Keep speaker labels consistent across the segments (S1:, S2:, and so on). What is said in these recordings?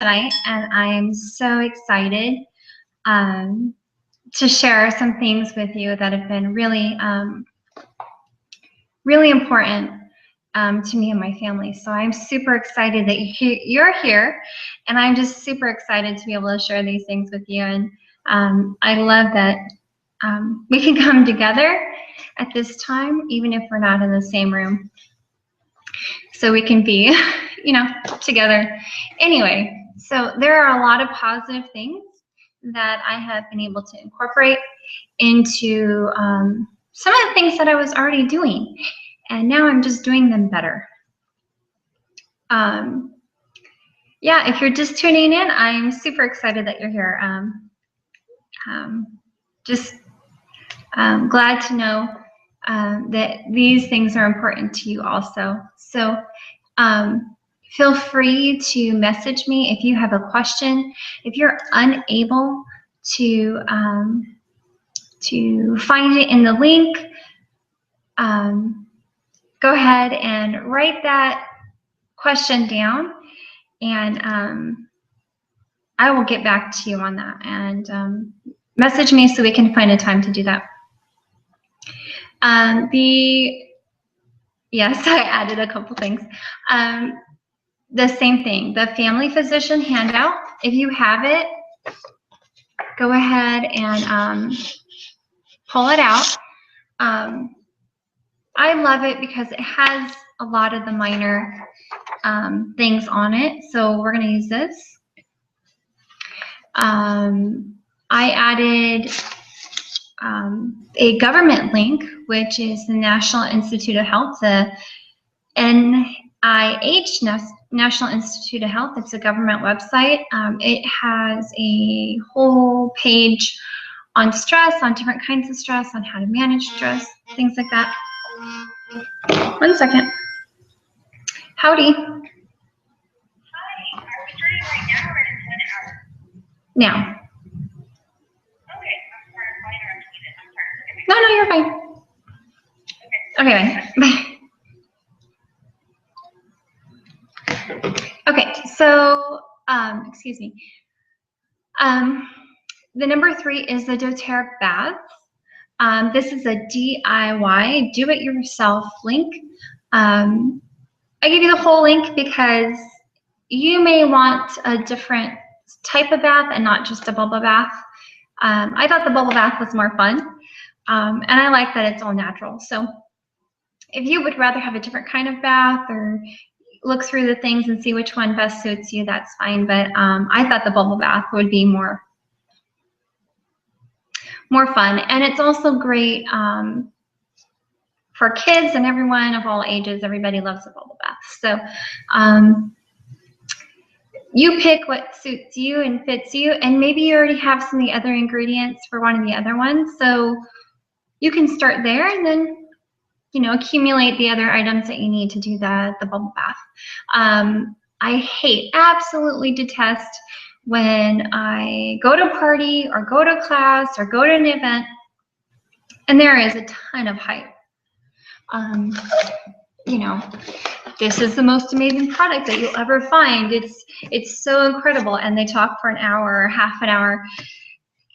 S1: tonight, and I am so excited to share some things with you that have been really, really important to me and my family. So I'm super excited that you're here, and I'm just super excited to be able to share these things with you. And I love that we can come together at this time, even if we're not in the same room. So we can be, together. Anyway, so there are a lot of positive things that I have been able to incorporate into some of the things that I was already doing. And now I'm just doing them better. Yeah, if you're just tuning in, I'm super excited that you're here. Just glad to know that these things are important to you also. So feel free to message me if you have a question. If you're unable to find it in the link, go ahead and write that question down, and I will get back to you on that. And message me so we can find a time to do that. Yes, I added a couple things. The same thing, the family physician handout. If you have it, go ahead and pull it out. I love it because it has a lot of the minor things on it. So we're going to use this. I added a government link, which is the National Institute of Health, the NIH, National Institute of Health. It's a government website. It has a whole page on stress, on different kinds of stress, on how to manage stress, things like that. 1 second. Howdy. Hi, are we starting right now or in 1 hour? Now. Okay, I'm sorry. No, you're fine. Okay, bye. Okay, so, excuse me. The number 3 is the doTERRA bath. This is a DIY, do-it-yourself link. I give you the whole link because you may want a different type of bath and not just a bubble bath. I thought the bubble bath was more fun, and I like that it's all natural. So if you would rather have a different kind of bath or look through the things and see which one best suits you, that's fine. But I thought the bubble bath would be more fun, and it's also great for kids and everyone of all ages. Everybody loves a bubble bath. So you pick what suits you and fits you, and maybe you already have some of the other ingredients for one of the other ones, so you can start there and then accumulate the other items that you need to do the bubble bath. I absolutely detest when I go to a party or go to class or go to an event and there is a ton of hype. This is the most amazing product that you'll ever find. It's so incredible, and they talk for an hour or half an hour,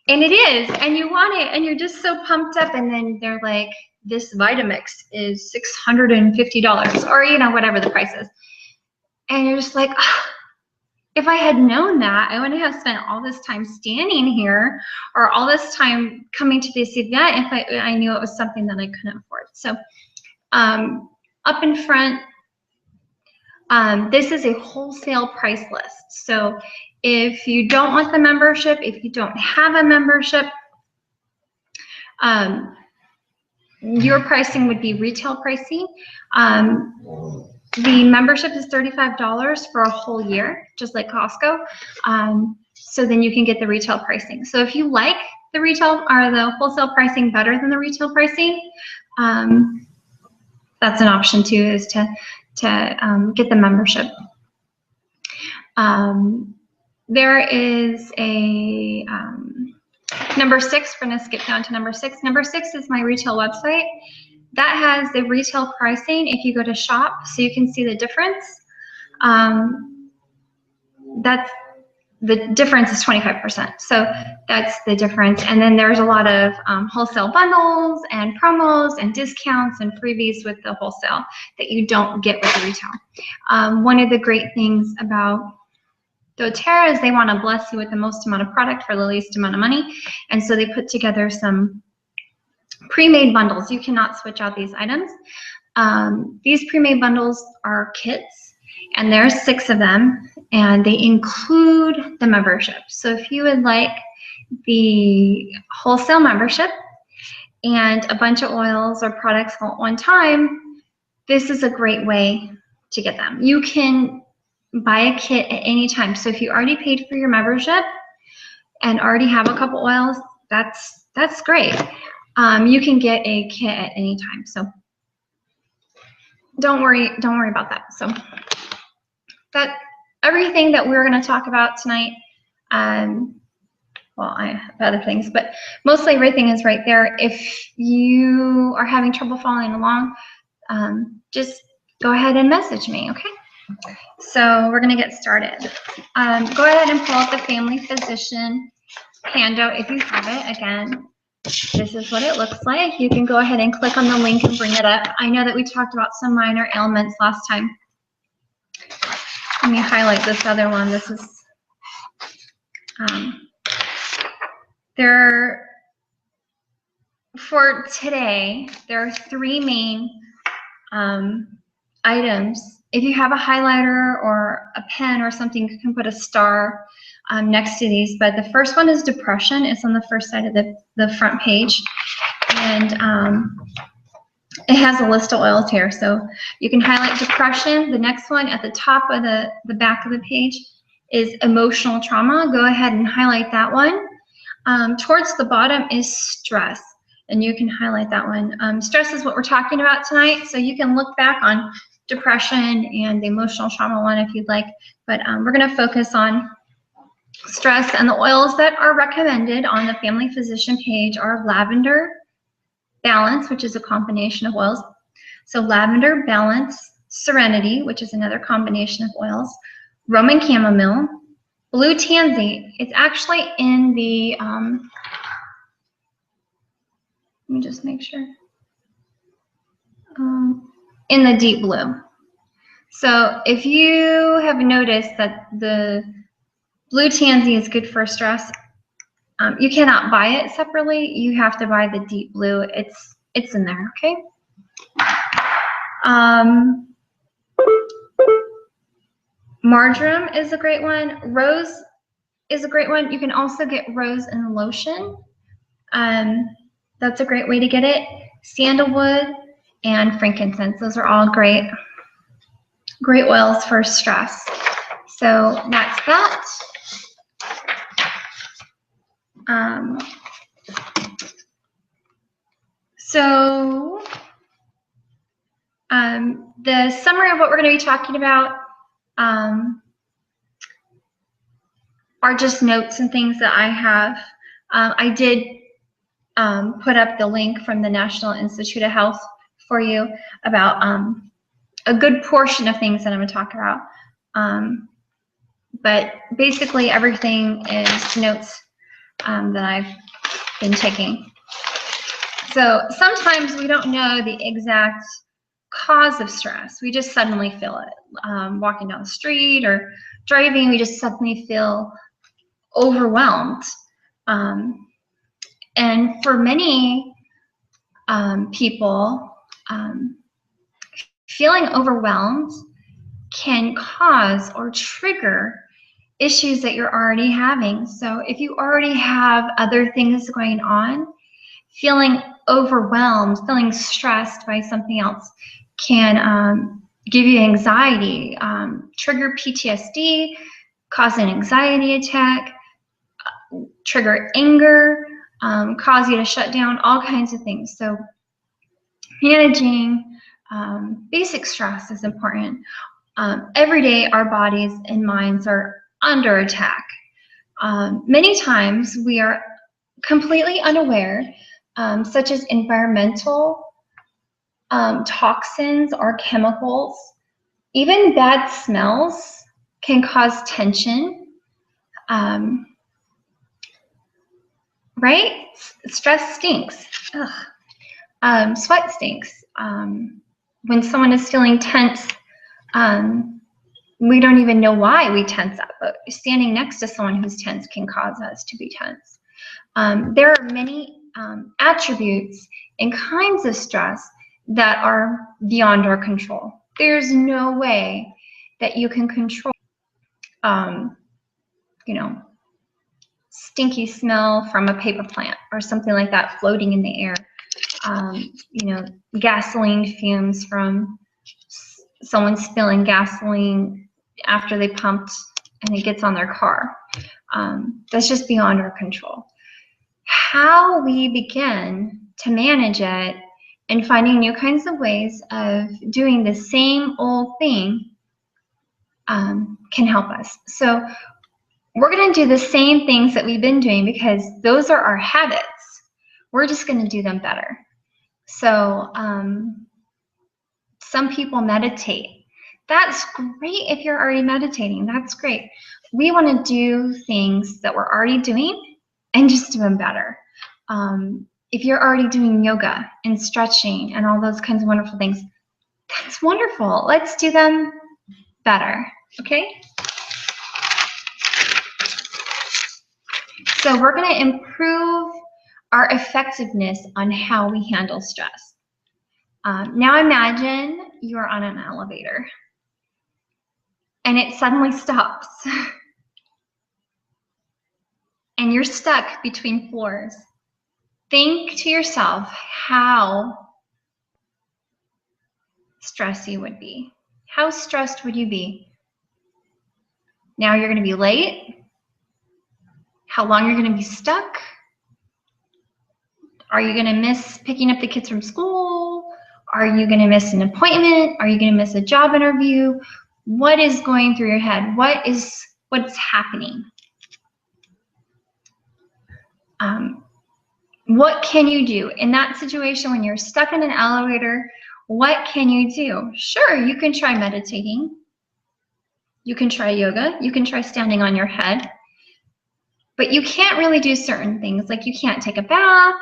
S1: and it is, and you want it, and you're just so pumped up, and then they're like, this Vitamix is $650, or whatever the price is, and you're just like, oh, if I had known that, I wouldn't have spent all this time standing here or all this time coming to this event if I knew it was something that I couldn't afford. So up in front, this is a wholesale price list. So if you don't want the membership, if you don't have a membership, your pricing would be retail pricing. The membership is $35 for a whole year, just like Costco. So then you can get the retail pricing. So if you like the retail or the wholesale pricing better than the retail pricing, that's an option too, is to get the membership. There is a number 6. We're going to skip down to number 6. Number 6 is my retail website. That has the retail pricing if you go to shop, so you can see the difference. That's the difference is 25%. So that's the difference. And then there's a lot of wholesale bundles and promos and discounts and freebies with the wholesale that you don't get with the retail. One of the great things about doTERRA is they want to bless you with the most amount of product for the least amount of money. And so they put together some pre-made bundles. You cannot switch out these items. These pre-made bundles are kits, and there's 6 of them, and they include the membership. So if you would like the wholesale membership and a bunch of oils or products all at one time, this is a great way to get them. You can buy a kit at any time. So if you already paid for your membership and already have a couple oils, that's great. You can get a kit at any time. So don't worry about that. So that everything that we're going to talk about tonight, well, I have other things, but mostly everything is right there. If you are having trouble following along, just go ahead and message me, okay? So we're going to get started. Go ahead and pull up the Family Physician handout if you have it. Again, this is what it looks like. You can go ahead and click on the link and bring it up. I know that we talked about some minor ailments last time. Let me highlight this other one. This is, for today, there are 3 main items. If you have a highlighter or a pen or something, you can put a star next to these. But the first one is depression. It's on the first side of the front page. And it has a list of oils here. So you can highlight depression. The next one at the top of the back of the page is emotional trauma. Go ahead and highlight that one. Towards the bottom is stress. And you can highlight that one. Stress is what we're talking about tonight. So you can look back on depression and the emotional trauma one if you'd like. But we're going to focus on stress, and the oils that are recommended on the Family Physician page are lavender balance, which is a combination of oils. So lavender balance, serenity, which is another combination of oils, Roman chamomile, blue tansy. It's actually in the let me just make sure, in the deep blue. So if you have noticed that the blue tansy is good for stress, you cannot buy it separately. You have to buy the deep blue. It's in there, okay? Marjoram is a great one. Rose is a great one. You can also get rose in lotion. That's a great way to get it. Sandalwood and frankincense. Those are all great oils for stress. So that's that. The summary of what we're going to be talking about are just notes and things that I have. I did put up the link from the National Institute of Health for you about a good portion of things that I'm going to talk about. But basically everything is notes that I've been taking. So sometimes we don't know the exact cause of stress. We just suddenly feel it. Walking down the street or driving, we just suddenly feel overwhelmed. And for many people, feeling overwhelmed can cause or trigger issues that you're already having. So if you already have other things going on, feeling overwhelmed, feeling stressed by something else can give you anxiety, trigger PTSD, cause an anxiety attack, trigger anger, cause you to shut down, all kinds of things. So managing basic stress is important. Every day our bodies and minds are under attack. Many times we are completely unaware, such as environmental toxins or chemicals. Even bad smells can cause tension. Right? Stress stinks. Ugh. Sweat stinks. When someone is feeling tense, we don't even know why we tense up, but standing next to someone who's tense can cause us to be tense. There are many attributes and kinds of stress that are beyond our control. There's no way that you can control, you know, stinky smell from a paper plant or something like that floating in the air. You know, gasoline fumes from someone spilling gasoline after they pumped and it gets on their car. That's just beyond our control. How we begin to manage it and finding new kinds of ways of doing the same old thing can help us. So we're going to do the same things that we've been doing because those are our habits. We're just going to do them better. So some people meditate. That's great if you're already meditating. That's great. We want to do things that we're already doing and just do them better. If you're already doing yoga and stretching and all those kinds of wonderful things, that's wonderful. Let's do them better, okay? So we're going to improve our effectiveness on how we handle stress. Now imagine you're on an elevator and it suddenly stops and you're stuck between floors. Think to yourself how stressed you would be. How stressed would you be? Now you're going to be late. How long you're going to be stuck? Are you going to miss picking up the kids from school? Are you going to miss an appointment? Are you going to miss a job interview? What is going through your head? What's happening? What can you do in that situation when you're stuck in an elevator? What can you do? Sure, you can try meditating. You can try yoga. You can try standing on your head. But you can't really do certain things, like you can't take a bath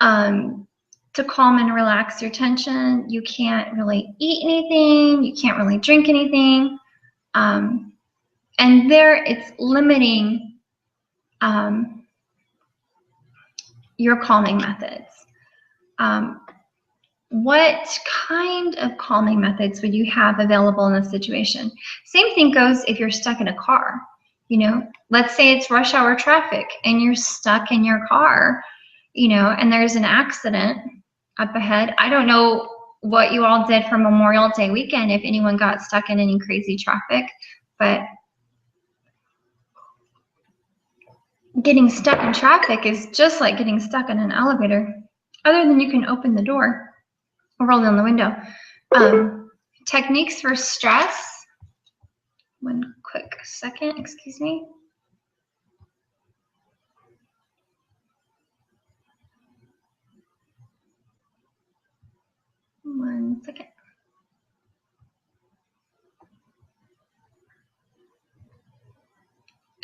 S1: to calm and relax your tension. You can't really eat anything. You can't really drink anything. And there it's limiting your calming methods. What kind of calming methods would you have available in this situation? Same thing goes if you're stuck in a car. You know, let's say it's rush hour traffic and you're stuck in your car, you know, and there's an accident up ahead. I don't know what you all did for Memorial Day weekend, if anyone got stuck in any crazy traffic, but getting stuck in traffic is just like getting stuck in an elevator, other than you can open the door or roll down the window. Techniques for stress. One quick second, excuse me. One second.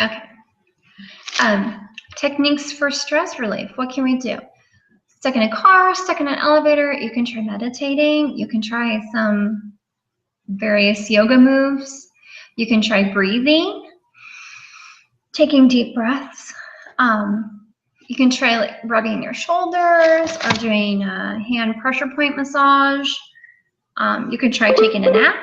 S1: Okay. Techniques for stress relief. What can we do? Stuck in a car, stuck in an elevator, you can try meditating. You can try some various yoga moves. You can try breathing, taking deep breaths. You can try like rubbing your shoulders or doing a hand pressure point massage. You can try taking a nap.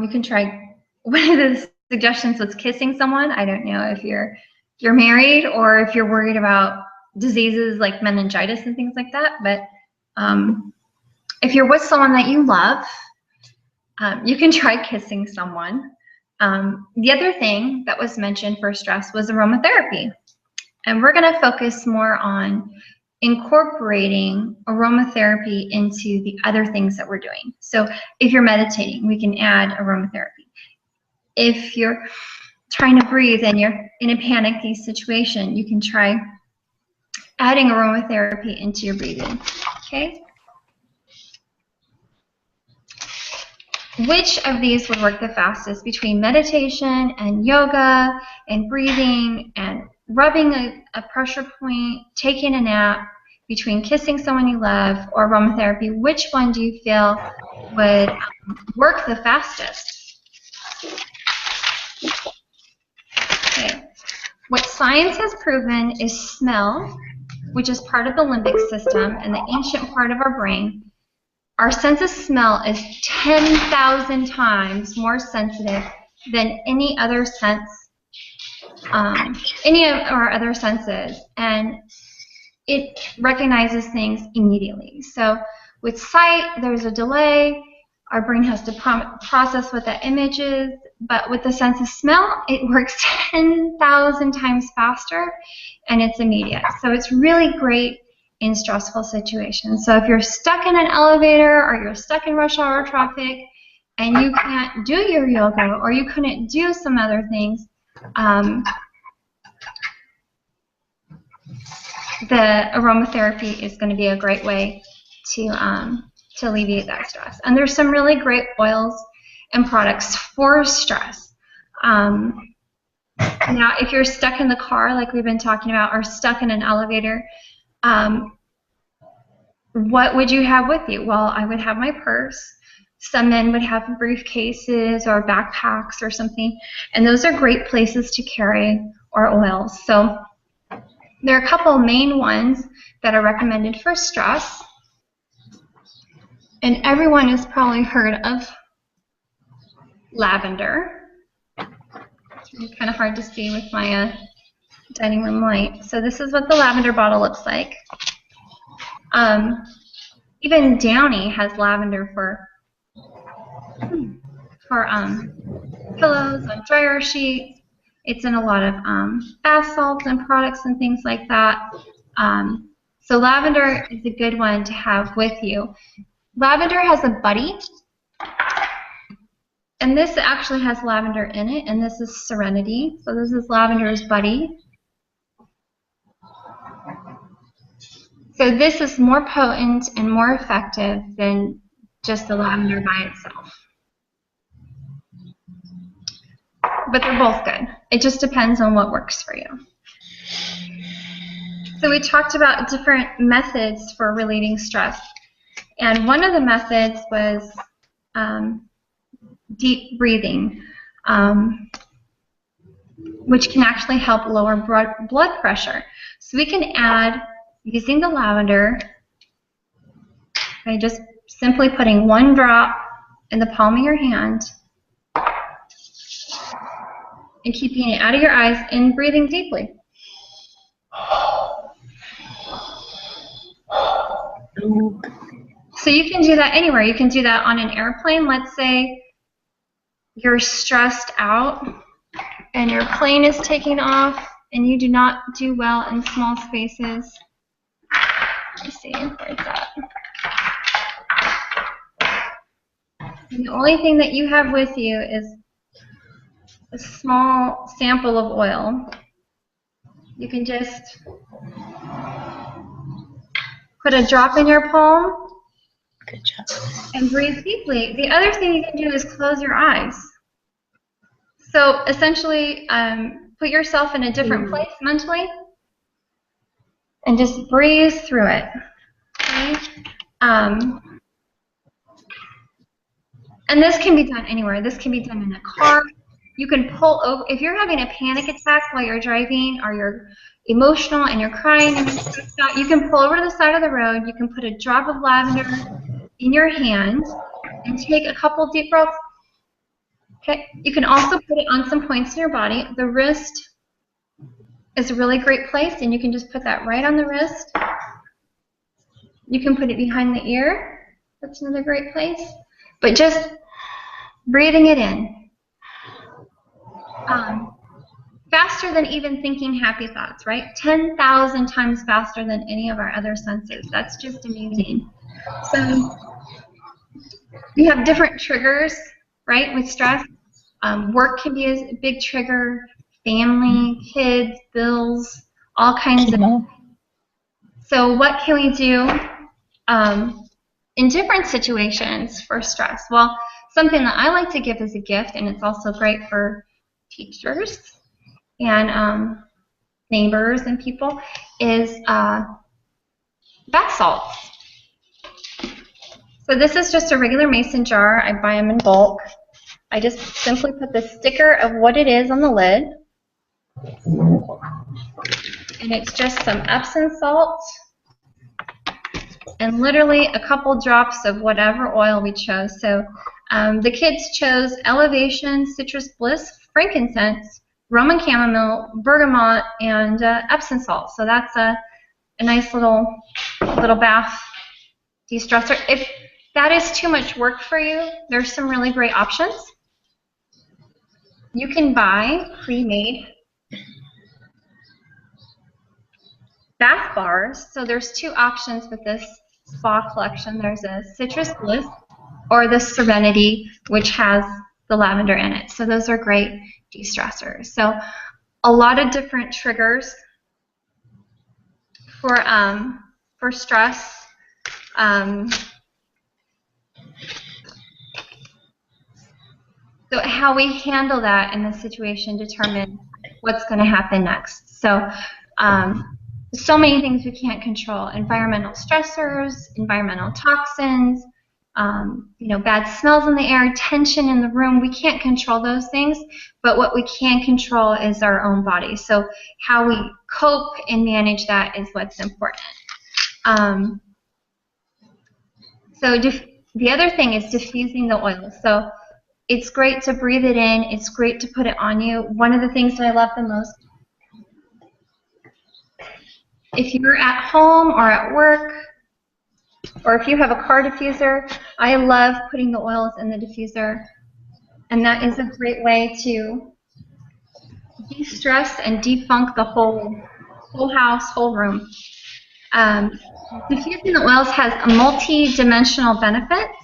S1: You can try, one of the suggestions was kissing someone. I don't know if you're married or if you're worried about diseases like meningitis and things like that, but if you're with someone that you love, you can try kissing someone. The other thing that was mentioned for stress was aromatherapy. And we're going to focus more on incorporating aromatherapy into the other things that we're doing. So if you're meditating, we can add aromatherapy. If you're trying to breathe and you're in a panicky situation, you can try adding aromatherapy into your breathing, okay? which of these would work the fastest between meditation and yoga and breathing and rubbing a pressure point, taking a nap, between kissing someone you love or aromatherapy? Which one do you feel would work the fastest? Okay. What science has proven is smell, which is part of the limbic system and the ancient part of our brain. Our sense of smell is 10,000 times more sensitive than any other sense, any of our other senses, and it recognizes things immediately. So with sight, there's a delay. Our brain has to process what that image is, but with the sense of smell, it works 10,000 times faster, and it's immediate. So it's really great in stressful situations. So if you're stuck in an elevator or you're stuck in rush hour traffic and you can't do your yoga or you couldn't do some other things, the aromatherapy is going to be a great way to alleviate that stress. And there's some really great oils and products for stress. Now, if you're stuck in the car, like we've been talking about, or stuck in an elevator, what would you have with you? Well, I would have my purse. Some men would have briefcases or backpacks or something, and those are great places to carry our oils. So there are a couple main ones that are recommended for stress, and everyone has probably heard of lavender. It's kind of hard to see with my dining room light. So this is what the lavender bottle looks like. Even Downy has lavender for pillows and dryer sheets. It's in a lot of bath salts and products and things like that. So lavender is a good one to have with you. Lavender has a buddy, and this actually has lavender in it, and this is Serenity. So this is lavender's buddy. So this is more potent and more effective than just the lavender by itself. But they're both good. It just depends on what works for you. So we talked about different methods for relieving stress. And one of the methods was deep breathing, which can actually help lower blood pressure. So we can add, using the lavender, by just simply putting one drop in the palm of your hand and keeping it out of your eyes and breathing deeply. So you can do that anywhere. You can do that on an airplane. Let's say you're stressed out and your plane is taking off and you do not do well in small spaces. Let me see, where's that? And the only thing that you have with you is a small sample of oil. You can just put a drop in your palm.
S2: Good job.
S1: And breathe deeply. The other thing you can do is close your eyes. So essentially, put yourself in a different place mentally and just breathe through it. Okay? And this can be done anywhere. This can be done in a car. You can pull over. If you're having a panic attack while you're driving, or you're emotional and you're crying and you're stressed out, you can pull over to the side of the road. You can put a drop of lavender in your hand and take a couple deep breaths. Okay. You can also put it on some points in your body. The wrist is a really great place, and you can just put that right on the wrist. You can put it behind the ear. That's another great place. But just breathing it in. Faster than even thinking happy thoughts, right? 10,000 times faster than any of our other senses. That's just amazing. So we have different triggers, right, with stress. Work can be a big trigger, family, kids, bills, all kinds of. So what can we do in different situations for stress? Well, something that I like to give as a gift, and it's also great for teachers and neighbors and people, is bath salts. So this is just a regular mason jar. I buy them in bulk. I just simply put the sticker of what it is on the lid. And it's just some Epsom salt and literally a couple drops of whatever oil we chose. So the kids chose Elevation, Citrus Bliss, frankincense, Roman chamomile, bergamot, and Epsom salt. So that's a nice little bath de-stressor. If that is too much work for you, there's some really great options. You can buy pre-made bath bars. So there's two options with this spa collection. There's a Citrus Bliss or the Serenity, which has the lavender in it. So those are great de-stressors. So a lot of different triggers for stress. So how we handle that in the situation determines what's going to happen next. So so many things we can't control: environmental stressors, environmental toxins, bad smells in the air, tension in the room. We can't control those things, but what we can control is our own body. So how we cope and manage that is what's important. So the other thing is diffusing the oil. So it's great to breathe it in. It's great to put it on you. One of the things that I love the most, if you're at home or at work, or if you have a car diffuser, I love putting the oils in the diffuser. And that is a great way to de-stress and defunk the whole house, whole room. Diffusing the oils has multi-dimensional benefits.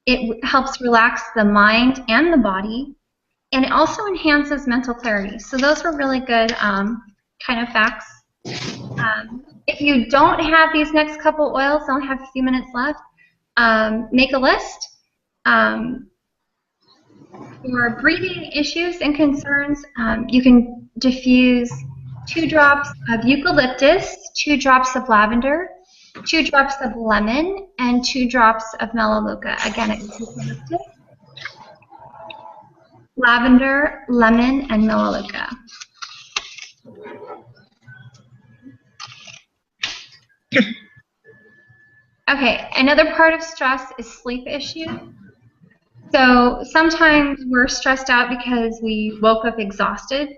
S1: It helps relax the mind and the body, and it also enhances mental clarity. So those were really good kind of facts. If you don't have these next couple oils, I only have a few minutes left, make a list. For breathing issues and concerns, you can diffuse 2 drops of eucalyptus, 2 drops of lavender, 2 drops of lemon, and 2 drops of melaleuca. Again, it's eucalyptus, lavender, lemon, and melaleuca. Okay, another part of stress is sleep issues. So sometimes we're stressed out because we woke up exhausted.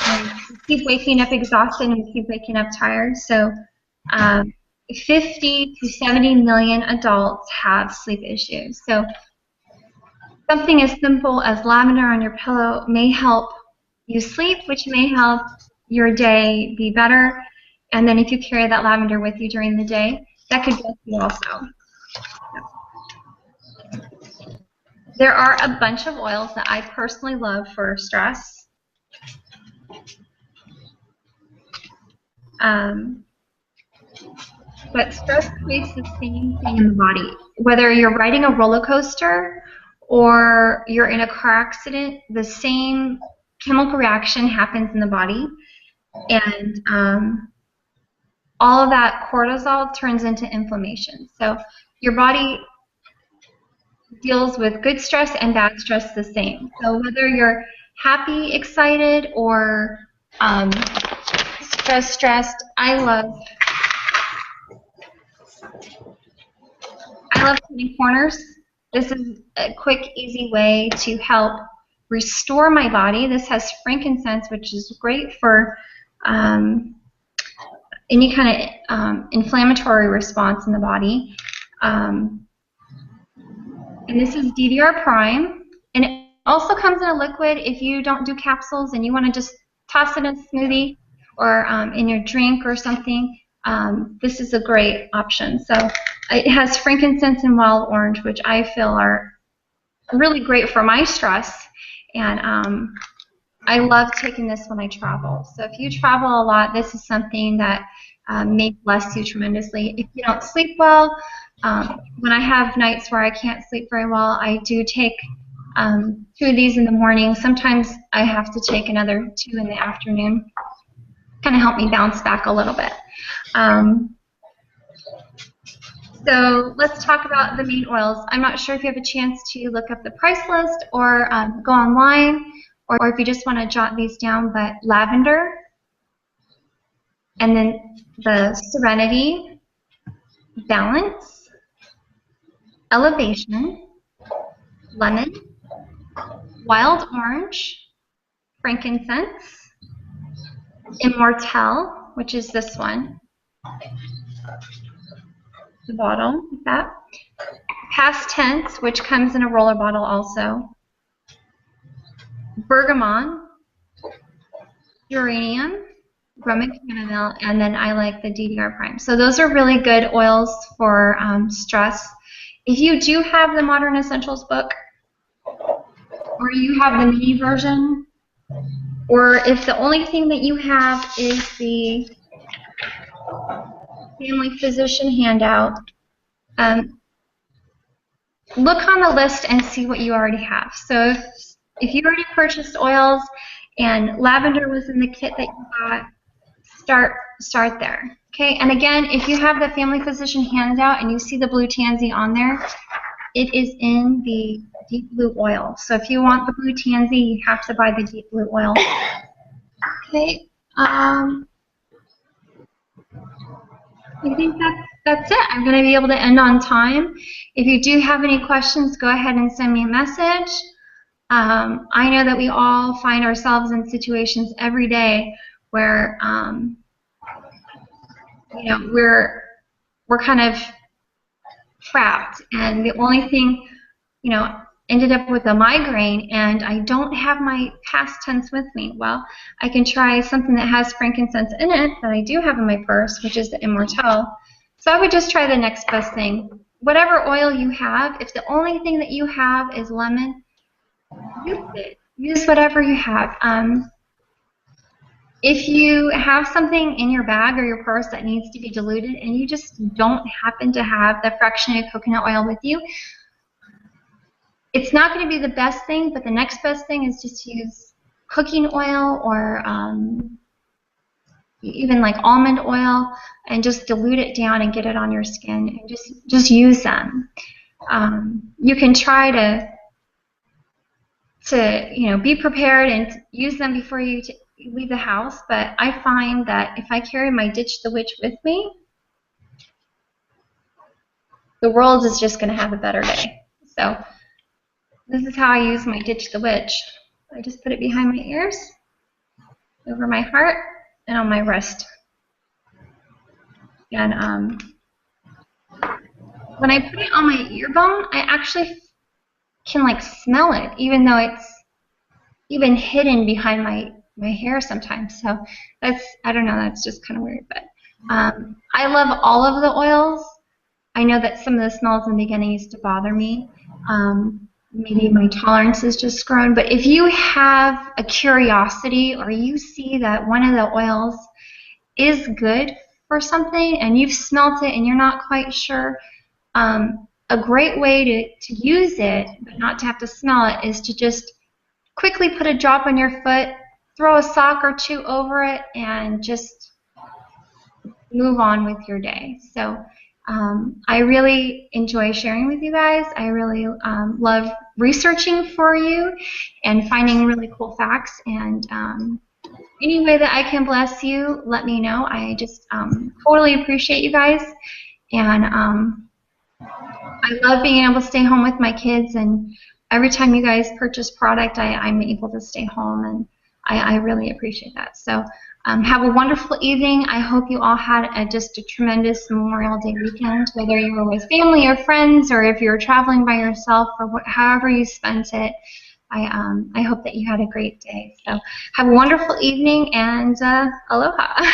S1: And we keep waking up exhausted and we keep waking up tired. So 50 to 70 million adults have sleep issues. So something as simple as lavender on your pillow may help you sleep, which may help your day be better. And then if you carry that lavender with you during the day, that could bless you also. There are a bunch of oils that I personally love for stress. But stress creates the same thing in the body. Whether you're riding a roller coaster or you're in a car accident, the same chemical reaction happens in the body. And all of that cortisol turns into inflammation. So your body deals with good stress and bad stress the same. So whether you're happy, excited, or stressed, I love cutting corners. This is a quick, easy way to help restore my body. This has frankincense, which is great for any kind of inflammatory response in the body. And this is DDR Prime. And it also comes in a liquid if you don't do capsules and you want to just toss it in a smoothie or in your drink or something. This is a great option. So it has frankincense and wild orange, which I feel are really great for my stress. And I love taking this when I travel. So if you travel a lot, this is something that may bless you tremendously. If you don't sleep well, When I have nights where I can't sleep very well, I do take 2 of these in the morning. Sometimes I have to take another 2 in the afternoon. Kind of help me bounce back a little bit. So let's talk about the main oils. I'm not sure if you have a chance to look up the price list or go online, or if you just want to jot these down, but lavender, and then the Serenity, Balance, Elevation, Lemon, Wild Orange, Frankincense, Immortelle, which is this one, the bottle, like that. Past Tense, which comes in a roller bottle also. Bergamot, Geranium, Rum and Chamomile, and then I like the DDR Prime. So those are really good oils for stress. If you do have the Modern Essentials book, or you have the mini version, or if the only thing that you have is the Family Physician handout, look on the list and see what you already have. So if you already purchased oils and lavender was in the kit that you got, start there. Okay, and again, if you have the Family Physician handout and you see the blue tansy on there, it is in the deep blue oil. So if you want the blue tansy, you have to buy the deep blue oil. Okay, I think that's it. I'm going to be able to end on time. If you do have any questions, go ahead and send me a message. I know that we all find ourselves in situations every day where you know, we're kind of trapped, and the only thing, you know, ended up with a migraine, and I don't have my past tense with me. Well, I can try something that has frankincense in it that I do have in my purse, which is the Immortelle. So I would just try the next best thing. Whatever oil you have, if the only thing that you have is lemon, use it. Use whatever you have. If you have something in your bag or your purse that needs to be diluted and you just don't happen to have the fractionated coconut oil with you, it's not going to be the best thing, but the next best thing is just to use cooking oil or even like almond oil, and just dilute it down and get it on your skin, and just use them. You can try to you know, be prepared and use them before you leave the house, but I find that if I carry my Ditch the Witch with me, the world is just going to have a better day. So this is how I use my Ditch the Witch. I just put it behind my ears, over my heart, and on my wrist. And when I put it on my ear bone, I actually can like smell it, even though it's even hidden behind my hair sometimes. So that's, I don't know, that's just kind of weird. But I love all of the oils. I know that some of the smells in the beginning used to bother me. Maybe my tolerance has just grown. But if you have a curiosity, or you see that one of the oils is good for something and you've smelt it and you're not quite sure, a great way to use it but not to have to smell it is to just quickly put a drop on your foot, throw a sock or two over it, and just move on with your day. So I really enjoy sharing with you guys. I really love researching for you and finding really cool facts. And any way that I can bless you, let me know. I just totally appreciate you guys. And I love being able to stay home with my kids. And every time you guys purchase product, I'm able to stay home. And I really appreciate that. So have a wonderful evening. I hope you all had just a tremendous Memorial Day weekend, whether you were with family or friends, or if you were traveling by yourself, or however you spent it. I hope that you had a great day. So have a wonderful evening, and aloha.